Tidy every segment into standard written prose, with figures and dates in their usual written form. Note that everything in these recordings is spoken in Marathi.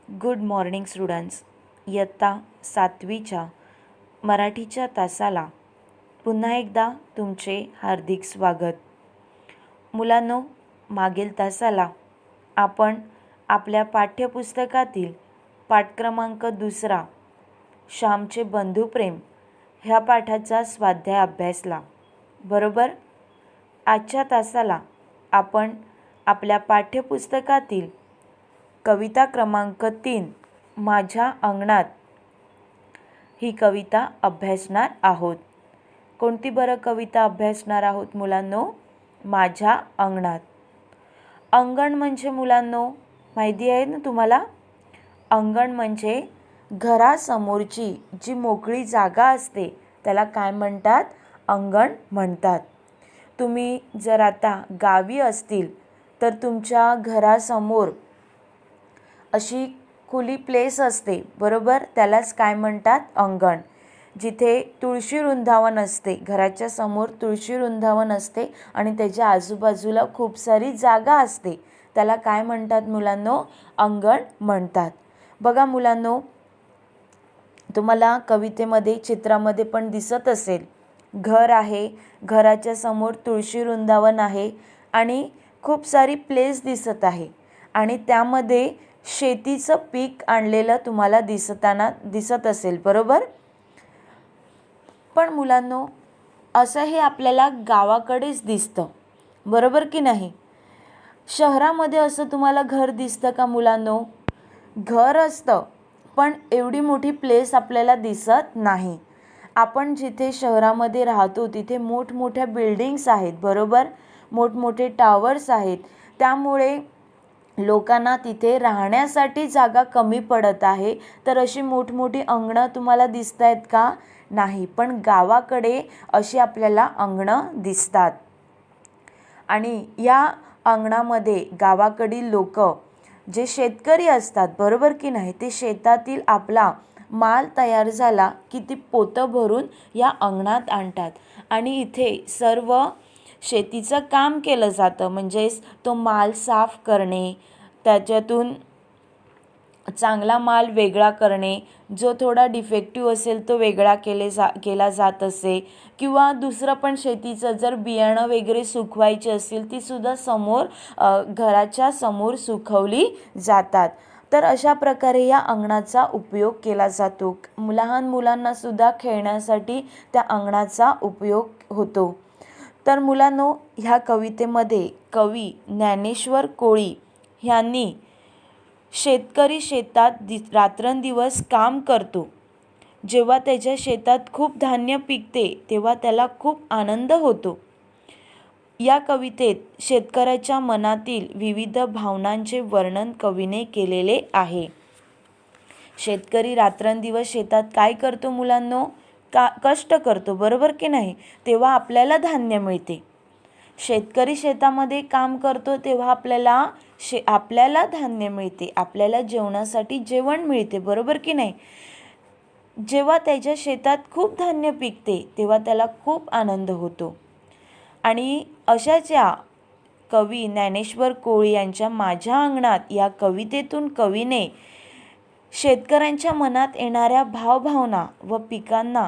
Good morning students. इयत्ता 7वीच्या मराठीच्या तासाला पुन्हा एकदा तुमचे हार्दिक स्वागत. मुलांनो, मागील तासाला आपण आपल्या पाठ्यपुस्तकातील पाठ क्रमांक 2 श्यामचे बंधुप्रेम ह्या पाठाचा स्वाध्याय अभ्यासला, बरोबर. आजच्या तासाला आपण आपल्या पाठ्यपुस्तकातील कविता क्रमांक 3 माझ्या अंगणात ही कविता अभ्यासणार आहोत. कोणती बरं कविता अभ्यासणार आहोत मुलांनो? माझ्या अंगणात. अंगण म्हणजे मुलांनो माहिती आहे ना तुम्हाला? अंगण म्हणजे घरासमोरची जी मोकळी जागा असते त्याला काय म्हणतात? अंगण म्हणतात. तुम्ही जर आता गावी असतील तर तुमच्या घरासमोर अशी खुली प्लेस असते, बरोबर. त्यालाच काय म्हणतात? अंगण. जिथे तुळशी वृंदावन असते, घराच्या समोर तुळशी वृंदावन असते आणि त्याच्या आजूबाजूला खूप सारी जागा असते, त्याला काय म्हणतात मुलांनो? अंगण म्हणतात. बघा मुलांनो, तुम्हाला कवितेमध्ये चित्रामध्ये पण दिसत असेल, घर आहे, घराच्या समोर तुळशी वृंदावन आहे आणि खूप सारी प्लेस दिसत आहे आणि त्यामध्ये शेतीचं पीक आणलेलं तुम्हाला दिसत असेल, बरोबर. पण मुलांनो, असं हे आपल्याला गावाकडेच दिसतं, बरोबर की नाही? शहरामध्ये असं तुम्हाला घर दिसतं का मुलांनो? घर असतं पण एवढी मोठी प्लेस आपल्याला दिसत नाही. आपण जिथे शहरामध्ये राहतो तिथे मोठमोठ्या बिल्डिंग्स आहेत, बरोबर. मोठमोठे टावर्स आहेत, त्यामुळे लोकांना तिथे राहण्यासाठी जागा कमी पडत आहे. तर अशी मोठमोठी अंगणं तुम्हाला दिसत आहेत का? नाही. पण गावाकडे अशी आपल्याला अंगणं दिसतात आणि या अंगणामध्ये गावाकडील लोक जे शेतकरी असतात, बरोबर की नाही, ते शेतातील आपला माल तयार झाला की ती पोतं भरून या अंगणात आणतात आणि इथे सर्व शेतीचं काम केलं जातं. म्हणजेच तो माल साफ करणे, त्याच्यातून चांगला माल वेगळा करणे, जो थोडा डिफेक्टिव्ह असेल तो वेगळा केला जात असे, किंवा दुसरं पण शेतीचं जर बियाणं वगैरे सुकवायची असेल ती सुद्धा घराच्या समोर सुकवली जातात. तर अशा प्रकारे या अंगणाचा उपयोग केला जातो. लहान मुलांना सुद्धा खेळण्यासाठी त्या अंगणाचा उपयोग होतो. तर मुलांनो, ह्या कवितेमध्ये कवी ज्ञानेश्वर कोळी ह्यांनी शेतकरी शेतात रात्रंदिवस काम करतो. जेव्हा त्याच्या शेतात खूप धान्य पिकते तेव्हा त्याला खूप आनंद होतो. या कवितेत शेतकऱ्याच्या मनातील विविध भावनांचे वर्णन कवीने केलेले आहे. शेतकरी रात्रंदिवस शेतात काय करतो मुलांनो? कष्ट करतो, बरोबर की नाही? तेव्हा आपल्याला धान्य मिळते. शेतकरी शेतामध्ये काम करतो तेव्हा आपल्याला धान्य मिळते, आपल्याला जेवणासाठी जेवण मिळते, बरोबर की नाही? जेव्हा त्याच्या शेतात खूप धान्य पिकते तेव्हा त्याला खूप आनंद होतो. आणि अशाच या कवी ज्ञानेश्वर कोळी यांच्या माझ्या अंगणात या कवितेतून कवीने शेतकऱ्यांच्या मनात येणाऱ्या भावभावना व पिकांना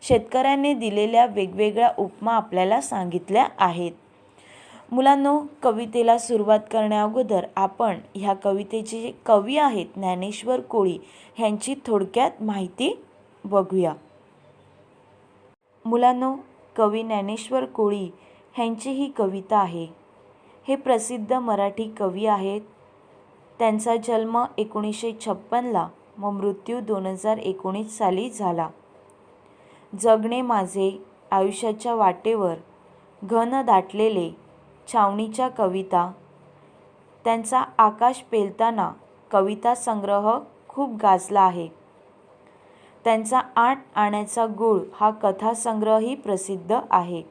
शेतकऱ्यांनी दिलेल्या वेगवेगळ्या उपमा आपल्याला सांगितल्या आहेत. मुलांनो, कवितेला सुरुवात करण्याअगोदर आपण ह्या कवितेचे जे कवी आहेत ज्ञानेश्वर कोळी ह्यांची थोडक्यात माहिती बघूया. मुलांनो, कवी ज्ञानेश्वर कोळी ह्यांची ही कविता आहे. हे प्रसिद्ध मराठी कवी आहेत. त्यांचा जन्म 1956ला व मृत्यू 2019 साली झाला. जगणे माझे आयुष्याच्या वाटेवर घन दाटलेले छावणीच्या कविता, त्यांचा आकाश पेलताना कविता संग्रह खूप गाजला आहे. त्यांचा 8 आण्याचा गूळ हा कथासंग्रहही प्रसिद्ध आहे.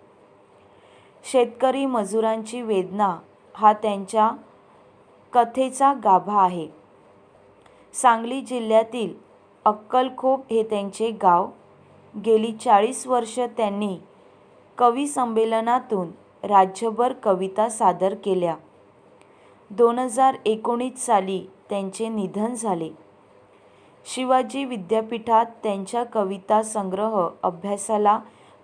शेतकरी मजुरांची वेदना हा त्यांच्या कथेचा गाभा आहे. सांगली जिल्ह्यातील अक्कलखोप हे त्यांचे गाव. गेली 40 वर्ष त्यांनी कवी संमेलनातून राज्यभर कविता सादर केल्या. 2019 साली त्यांचे निधन झाले. शिवाजी विद्यापीठात त्यांच्या कविता संग्रह अभ्यासाला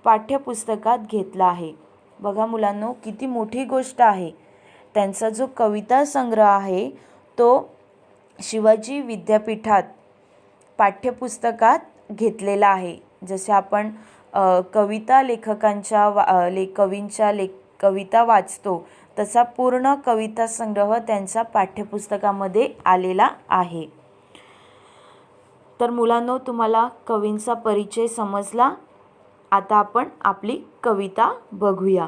पाठ्यपुस्तकात घेतला आहे. बघा मुलांनो, किती मोठी गोष्ट आहे. त्यांचा जो कविता संग्रह आहे तो शिवाजी विद्यापीठात पाठ्यपुस्तकात घेतलेला आहे. जसे आपण कविता कवींच्या कविता वाचतो तसा पूर्ण कविता संग्रह त्यांचा पाठ्यपुस्तकामध्ये आलेला आहे. तर मुलांनो, तुम्हाला कवींचा परिचय समजला. आता आपण आपली कविता बघूया.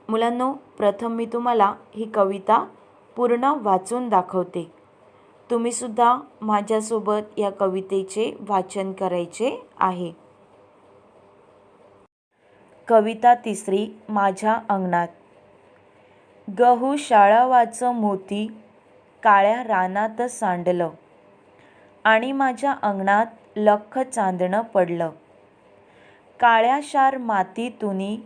मुलांनो, प्रथम मी तुम्हाला ही कविता पूर्ण वाचून दाखवते. तुम्ही सुद्धा माझ्यासोबत या कवितेचे वाचन करायचे आहे. कविता तिसरी, माझ्या अंगणात. गहू शाळावाचं मोती काळ्या रानात सांडलं आणि माझ्या अंगणात लख्ख चांदणं पडलं. काळ्याशार मातीतुनी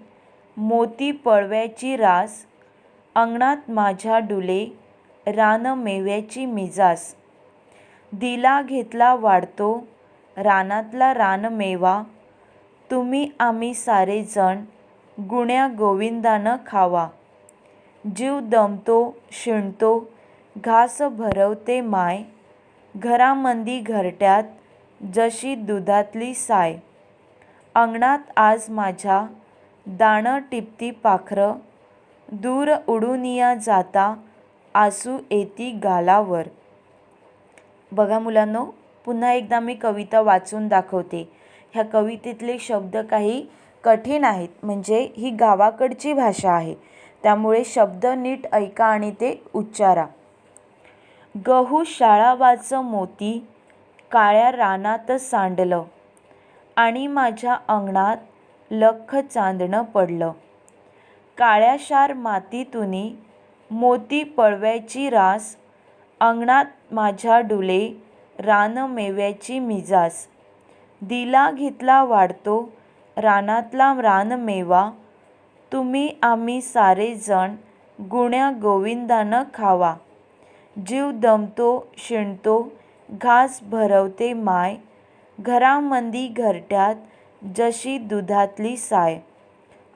मोती पळव्याची रास, अंगणात माझ्या डुले रान मेव्याची मिजास. दिला घेतला वाढतो रानातला रानमेवा, तुम्ही आम्ही सारे जण गुण्या गोविंदानं खावा. जीव दमतो शिणतो घास भरवते माय, घरामंदी घरट्यात जशी दुधातली साय. अंगणात आज माझ्या दाणं टिपती पाखरं, दूर उडूनिया जाता आसू येती गालावर. बघा मुलांनो, पुन्हा एकदा मी कविता वाचून दाखवते. ह्या कवितेतले शब्द काही कठीण आहेत, म्हणजे ही गावाकडची भाषा आहे, त्यामुळे शब्द नीट ऐका आणि ते उच्चारा. गहू शाळावाचं मोती काळ्या रानात सांडलं आणि माझ्या अंगणात लख्ख चांदणं पडलं. काळ्याशार मातीतुनी मोती पळव्याची रास, अंगणात माझ्या डुले रान मेव्याची मिजास. दिला घेतला वाढतो रानातला रानमेवा, तुम्ही आम्ही सारे जण गुण्या गोविंदानं खावा. जीव दमतो शिणतो घास भरवते माय, घरामंदी घरट्यात जशी दुधातली साय.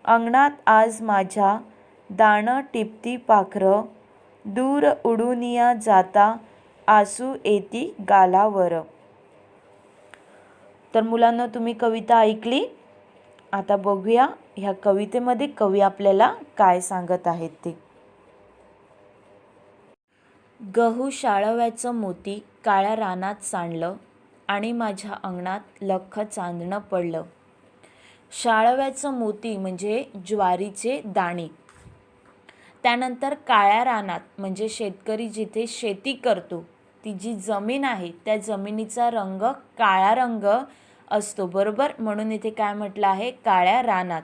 अंगणात आज माझ्या दाणं टिपती पाखरं, दूर उडूनिया जाता आसू येती गालावर. तर मुलांना, तुम्ही कविता ऐकली. आता बघूया ह्या कवितेमध्ये कवी आपल्याला काय सांगत आहेत ते. गहू शाळव्याचं मोती काळ्या रानात सांडलं आणि माझ्या अंगणात लख्ख चांदणं पडलं. शाळव्याचं मोती म्हणजे ज्वारीचे दाणे. त्यानंतर काळ्या रानात म्हणजे शेतकरी जिथे शेती करतो ती जी जमीन आहे त्या जमिनीचा रंग काळा रंग असतो, बरोबर. म्हणून इथे काय म्हटलं आहे, काळ्या रानात.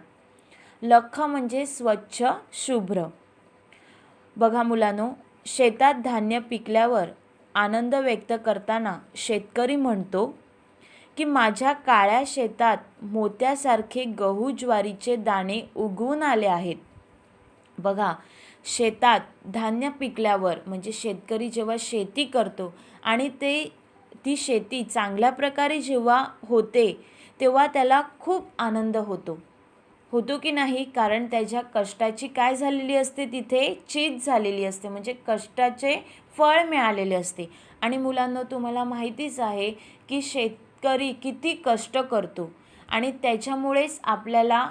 लख्ख म्हणजे स्वच्छ शुभ्र. बघा मुलांनो, शेतात धान्य पिकल्यावर आनंद व्यक्त करताना शेतकरी म्हणतो की माझ्या काळ्या शेतात मोत्यासारखे गहू ज्वारीचे दाणे उगवून आले आहेत. बघा, शेतात धान्य पिकल्यावर म्हणजे शेतकरी जेव्हा शेती करतो आणि ती शेती चांगल्या प्रकारे जेव्हा होते तेव्हा त्याला खूप आनंद होतो की नाही. कारण त्याच्या कष्टाची काय झालेली असते, तिथे चीज झालेली असते, म्हणजे कष्टाचे फळ मिळालेले असते. आणि मुलांना, तुम्हाला माहितीच आहे की शेतकरी किती कष्ट करतो आणि त्याच्यामुळेच आपल्याला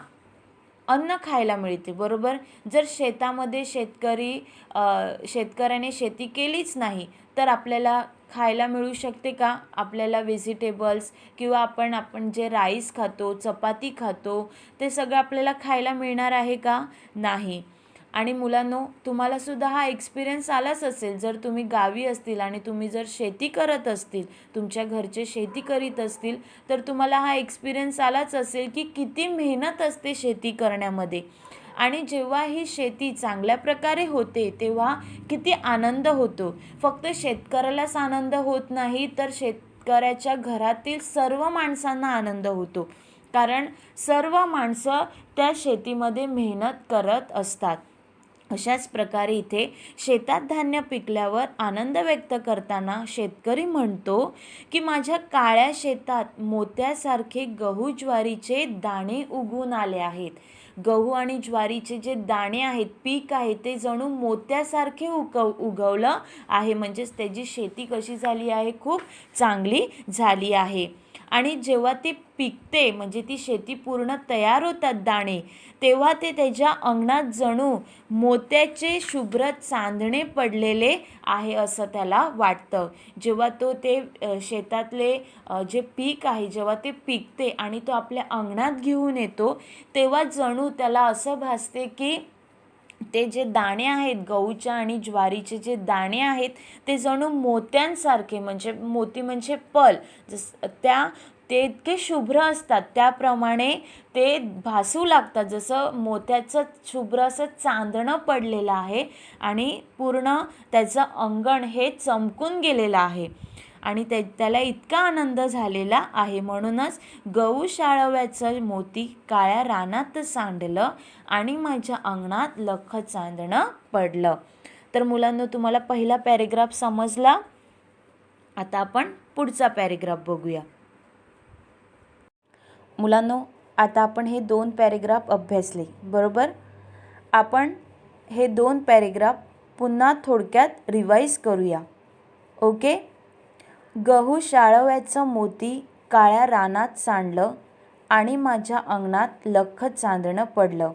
अन्न खायला मिळते, बरोबर. जर शेतामध्ये शेतकऱ्याने शेती केलीच नाही तर आपल्याला खायला मिळू शकते का? आपल्याला व्हेजिटेबल्स किंवा आपण जे राईस खातो, चपाती खातो, ते सगळं आपल्याला खायला मिळणार आहे का? नाही. आणि मुलांनो, तुम्हाला सुद्धा हा एक्सपिरियन्स आलाच असेल. जर तुम्ही गावी असतील आणि तुम्ही जर शेती करत असतील, तुमच्या घरचे शेती करीत असतील, तर तुम्हाला हा एक्सपिरियन्स आलाच असेल की किती मेहनत असते शेती करण्यामध्ये. आणि जेव्हा ही शेती चांगल्या प्रकारे होते तेव्हा किती आनंद होतो. फक्त शेतकऱ्यालाच आनंद होत नाही तर शेतकऱ्याच्या घरातील सर्व माणसांना आनंद होतो, कारण सर्व माणसं त्या शेतीमध्ये मेहनत करत असतात. अशाच प्रकारे इथे शेतात धान्य पिकल्यावर आनंद व्यक्त करताना शेतकरी म्हणतो की माझ्या काळ्या शेतात मोत्यासारखे गहू ज्वारीचे दाणे उगवून आले आहेत. गहू आणि ज्वारीचे जे दाणे आहेत, पीक आहे, ते जणू मोत्यासारखे उगवलं आहे. म्हणजेच त्याची शेती कशी झाली आहे, खूप चांगली झाली आहे. आणि जेव्हा ते पिकते म्हणजे ती शेती पूर्ण तयार होतात दाणे, तेव्हा ते त्याच्या अंगणात जणू मोत्याचे शुभ्र चांदणे पडलेले आहे असं त्याला वाटतं. जेव्हा तो ते शेतातले जे पीक आहे जेव्हा ते पिकते आणि तो आपल्या अंगणात घेऊन येतो, तेव्हा जणू त्याला असं भासते की ते जे दाणे आहेत, गहूच्या आणि ज्वारीचे जे दाणे आहेत, ते जणू मोत्यांसारखे, म्हणजे मोती म्हणजे पल, ते इतके शुभ्र असतात त्याप्रमाणे ते भासू लागतात, जसं मोत्याचं शुभ्र असं चांदणं पडलेलं आहे आणि पूर्ण त्याचं अंगण हे चमकून गेलेलं आहे आणि त्याला इतका आनंद झालेला आहे. म्हणूनच गहू-शाळव्याचं मोती काळ्या रानात सांडलं आणि माझ्या अंगणात लख चांदणं पडलं. तर मुलांनो, तुम्हाला पहिला पॅरेग्राफ समजला. आता आपण पुढचा पॅरेग्राफ बघूया. मुलांनो, आता आपण हे 2 पॅरेग्राफ अभ्यासले, बरोबर. आपण हे 2 पॅरेग्राफ पुन्हा थोडक्यात रिवाईज करूया. ओके. गहू शाळव्याचं मोती काळ्या रानात सांडलं आणि माझ्या अंगणात लख चांदणं पडलं.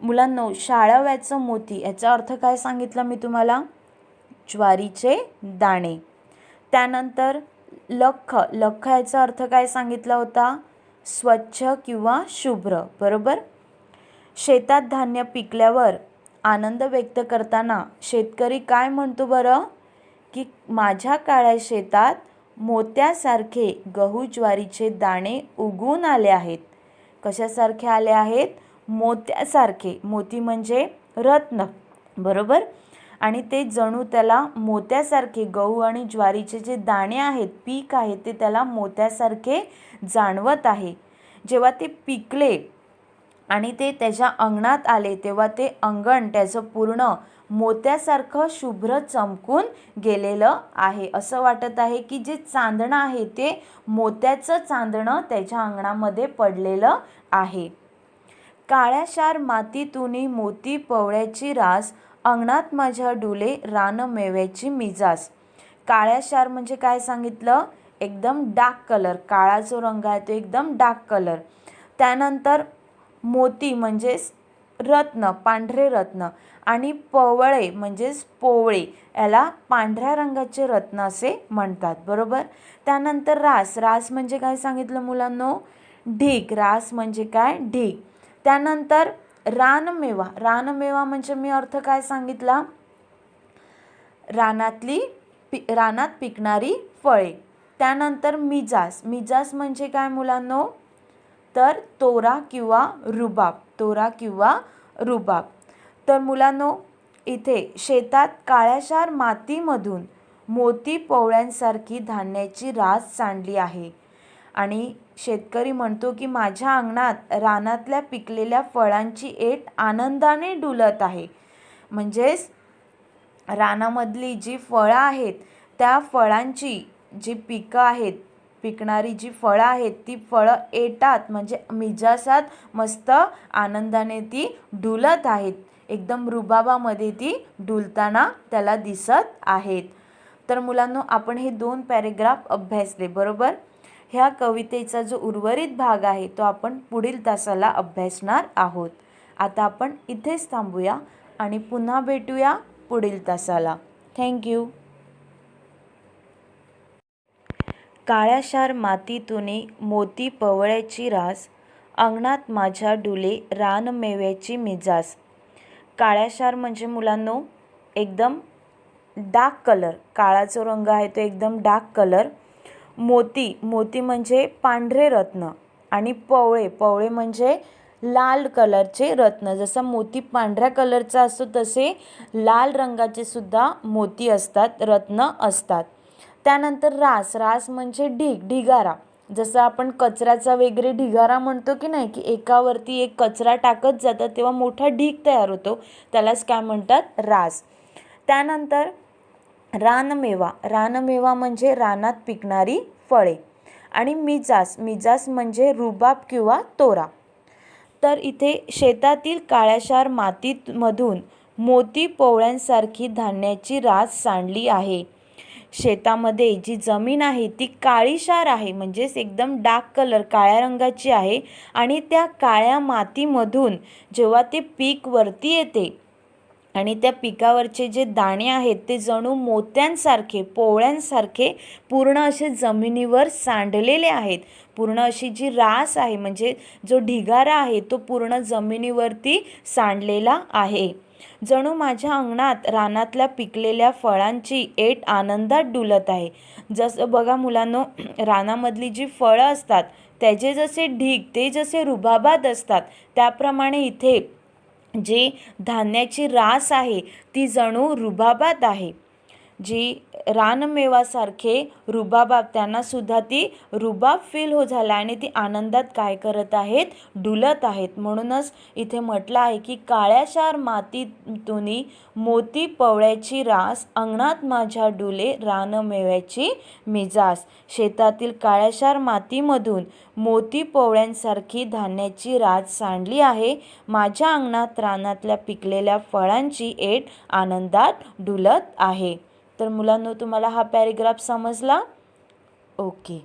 मुलांनो, शाळव्याचं मोती याचा अर्थ काय सांगितलं मी तुम्हाला? ज्वारीचे दाणे. त्यानंतर लख याचा अर्थ काय सांगितला होता? स्वच्छ किंवा शुभ्र, बरोबर. शेतात धान्य पिकल्यावर आनंद व्यक्त करताना शेतकरी काय म्हणतो बरं? की माझ्या काळ्या शेतात मोत्यासारखे गहू ज्वारीचे दाणे उगवून आले आहेत. कशासारखे आले आहेत? मोत्यासारखे. मोती म्हणजे रत्न, बरोबर. आणि ते जणू त्याला मोत्यासारखे, गहू आणि ज्वारीचे जे दाणे आहेत, पीक आहे, ते त्याला मोत्यासारखे जाणवत आहे. जेव्हा ते पिकले आणि ते त्याच्या अंगणात आले, तेव्हा ते अंगण त्याचं पूर्ण मोत्यासारखं शुभ्र चमकून गेलेलं आहे. असं वाटत आहे की जे चांदणं आहे ते मोत्याचं चांदणं त्याच्या अंगणामध्ये पडलेलं आहे. काळ्याशार मातीतूनी मोती पवळ्याची रास, अंगणात माझ्या डुले रान मेव्याची मिजास. काळ्याशार म्हणजे काय सांगितलं? एकदम डार्क कलर. काळा जो रंग आहे तो एकदम डार्क कलर. त्यानंतर मोती म्हणजेच रत्न, पांढरे रत्न. आणि पवळे म्हणजेच पोवळे, याला पांढऱ्या रंगाचे रत्न असे म्हणतात, बरोबर. त्यानंतर रास म्हणजे काय सांगितलं मुलांनो? ढीग. रास म्हणजे काय? ढीग. त्यानंतर रानमेवा म्हणजे मी अर्थ काय सांगितला? रानात पिकणारी फळे. त्यानंतर मिजास म्हणजे काय मुलांनो? तर तोरा किंवा रुबाब. तर मुलांनो, इथे शेतात काळ्याशार मातीमधून मोती पवळ्यांसारखी धान्याची रास सांडली आहे आणि शेतकरी म्हणतो की माझ्या अंगणात रानातल्या पिकलेल्या फळांची ऐट आनंदाने डुलत आहे. म्हणजेच रानामधली जी फळं आहेत, त्या फळांची जी पिकं आहेत, पिकणारी जी फळं आहेत, ती फळं ऐटात म्हणजे मिजासात मस्त आनंदाने ती डुलत आहेत. एकदम रुबाबामध्ये ती डुलताना त्याला दिसत आहेत. तर मुलांनो, आपण हे 2 पॅरेग्राफ अभ्यासले, बरोबर. ह्या कवितेचा जो उर्वरित भाग आहे तो आपण पुढील तासाला अभ्यासणार आहोत. आता आपण इथेच थांबूया आणि पुन्हा भेटूया पुढील तासाला. थँक्यू. काळ्याशार मातीतूनी मोती पवळ्याची रास, अंगणात माझ्या डुले रान मेव्याची मिजास. काळ्याशार म्हणजे मुलांनो एकदम डार्क कलर. काळा जो रंग आहे तो एकदम डार्क कलर. मोती म्हणजे पांढरे रत्न. आणि पवळे म्हणजे लाल कलरचे रत्न. जसं मोती पांढऱ्या कलरचा असतो तसे लाल रंगाचे सुद्धा मोती असतात, रत्न असतात. त्यानंतर रास म्हणजे ढिगारा. जसं आपण कचऱ्याचा वगैरे ढिगारा म्हणतो की नाही, की एकावरती एक कचरा टाकत जातं तेव्हा मोठा ढीग तयार होतो, त्यालाच काय म्हणतात, रास. त्यानंतर रानमेवा. रानमेवा म्हणजे रानात पिकणारी फळे. आणि मिजास. मिजास म्हणजे रुबाब किंवा तोरा. तर इथे शेतातील काळ्याशार मातीमधून मोती पोवळ्यांसारखी धान्याची रास सांडली आहे. शेतामध्ये जी जमीन आहे ती काळीशार आहे, म्हणजेच एकदम डार्क कलर, काळ्या रंगाची आहे. आणि त्या काळ्या मातीमधून जेव्हा ते पीक वरती येते आणि त्या पिकावरचे जे दाणे आहेत ते जणू मोत्यांसारखे, पोवळ्यांसारखे पूर्ण असे जमिनीवर सांडलेले आहेत. पूर्ण अशी जी रास आहे, म्हणजे जो ढिगारा आहे, तो पूर्ण जमिनीवरती सांडलेला आहे. जणू माझ्या अंगणात रानातल्या पिकलेल्या फळांची ऐट आनंदात डुलत आहे. जसं बघा मुलांनो, रानामधली जी फळं असतात त्याचे जसे ढीग, ते जसे रुबाबात असतात, त्याप्रमाणे इथे जी धान्याची रास आहे ती जणू रुबाबात आहे. जी रानमेवासारखे रुबाबात, त्यांनासुद्धा ती रुबाब फील झाला आणि ती आनंदात काय करत आहेत, डुलत आहेत. म्हणूनच इथे म्हटलं आहे की काळ्याशार मातीतून मोती पवळ्याची रास, अंगणात माझ्या डुले रानमेव्याची मिजास. शेतातील काळ्याशार मातीमधून मोती पोवळ्यांसारखी धान्याची रास सांडली आहे. माझ्या अंगणात रानातल्या पिकलेल्या फळांची ऐट आनंदात डुलत आहे. तर मुलांनो, तुम्हाला हा पॅरेग्राफ समजला? ओके.